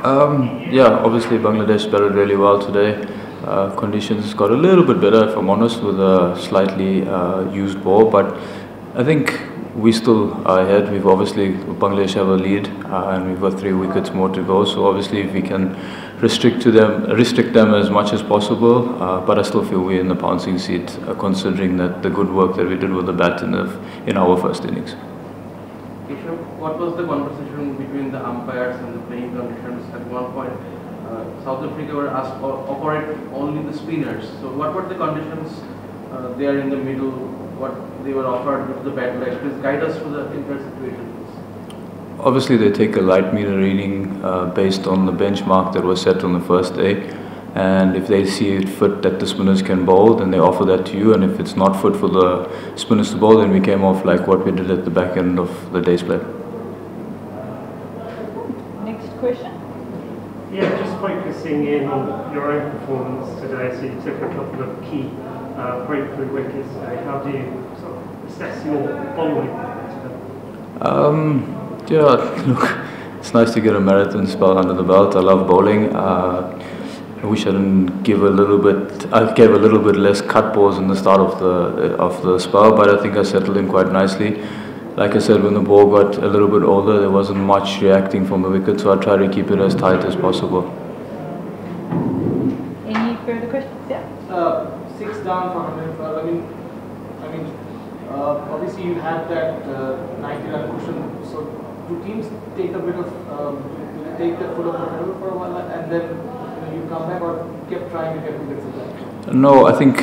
Yeah, obviously Bangladesh batted really well today. Conditions got a little bit better, if I'm honest, with a slightly used ball, but I think we still are ahead. We've obviously, Bangladesh have a lead, and we've got 3 wickets more to go. So obviously, if we can restrict them as much as possible, but I still feel we're in the pouncing seat, considering that the good work that we did with the bat in our first innings. What was the conversation between the umpires and the playing conditions? At one point, South Africa were asked to operate only the spinners. So what were the conditions there in the middle? What they were offered with the bat legs? Please guide us through the entire situation. Obviously, they take a light meter reading based on the benchmark that was set on the first day. And if they see it fit that the spinners can bowl, then they offer that to you. And if it's not fit for the spinners to bowl, then we came off like what we did at the back end of the day's play. Next question. Yeah, just focusing in on your own performance today. So you took a couple of key breakthrough wickets today. How do you sort of assess your bowling today? Yeah, look, it's nice to get a marathon spell under the belt. I love bowling. I wish I didn't give a little bit. I gave a little bit less cut balls in the start of the spell, but I think I settled in quite nicely. Like I said, when the ball got a little bit older, there wasn't much reacting from the wicket, so I tried to keep it as tight as possible. Any further questions? Yeah. 6 down for 112. Obviously you had that 90-run cushion. So do teams take a bit of take that foot off the pedal for a while and then you come back, or kept trying to get wickets at that? No, I think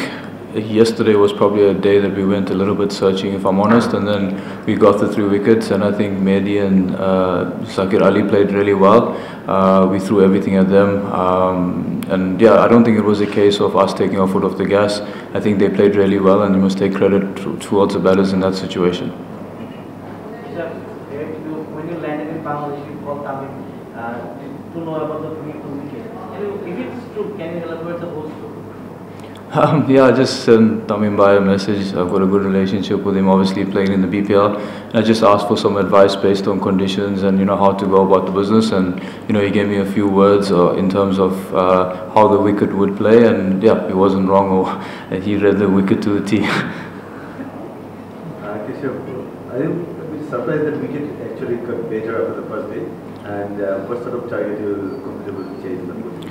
yesterday was probably a day that we went a little bit searching, if I'm honest, and then we got the 3 wickets, and I think Mehdi and Zakir Ali played really well. We threw everything at them, and yeah, I don't think it was a case of us taking our foot off the gas. I think they played really well, and you must take credit towards the batters in that situation. When you landed in Bangladesh, you called Tamim to know about the wicket. If it's true, can you elaborate the whole story? Yeah, I just sent Tamim by a message. I've got a good relationship with him, obviously playing in the BPL. And I just asked for some advice based on conditions and, how to go about the business. And, he gave me a few words in terms of how the wicket would play. And yeah, he wasn't wrong. Or he read the wicket to the T. Are you surprised that wicket actually got better after the first day? And what sort of target you were comfortable to chase in the first day?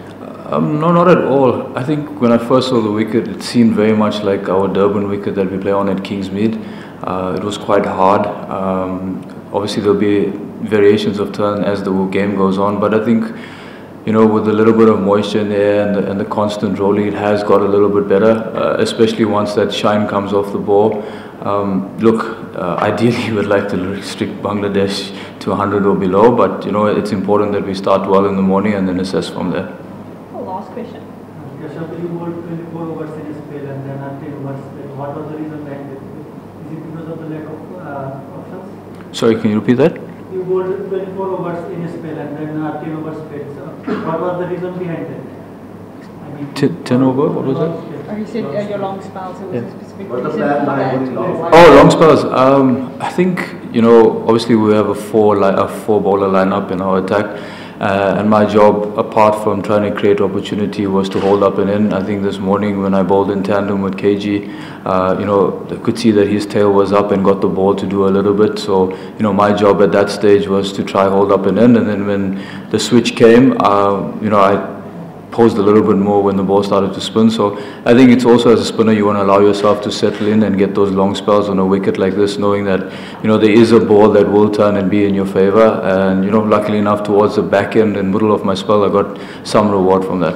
No, not at all. I think when I first saw the wicket, it seemed very much like our Durban wicket that we play on at Kingsmead. It was quite hard. Obviously, there'll be variations of turn as the game goes on, but I think, with a little bit of moisture in the air and the constant rolling, it has got a little bit better, especially once that shine comes off the ball. Ideally, we would like to restrict Bangladesh to 100 or below, but it's important that we start well in the morning and then assess from there. Last question. You bowled 24 overs in a spell and then 10 overs. What was the reason behind it? Is it because of the lack of options? Sorry, can you repeat that? You bowled 24 overs in a spell and then 10 overs spell. So what was the reason behind that? 10 over? What was that? Or you said your long spells, it was a specific What's the reason plan for behind that. long? Long spells. I think, obviously we have a four bowler lineup in our attack. And my job, apart from trying to create opportunity, was to hold up and in. I think this morning when I bowled in tandem with KG, I could see that his tail was up and got the ball to do a little bit. So, my job at that stage was to try hold up and in. And then when the switch came, I posed a little bit more when the ball started to spin. So I think it's also, as a spinner, you want to allow yourself to settle in and get those long spells on a wicket like this, knowing that there is a ball that will turn and be in your favor. And luckily enough, towards the back end and middle of my spell, I got some reward from that.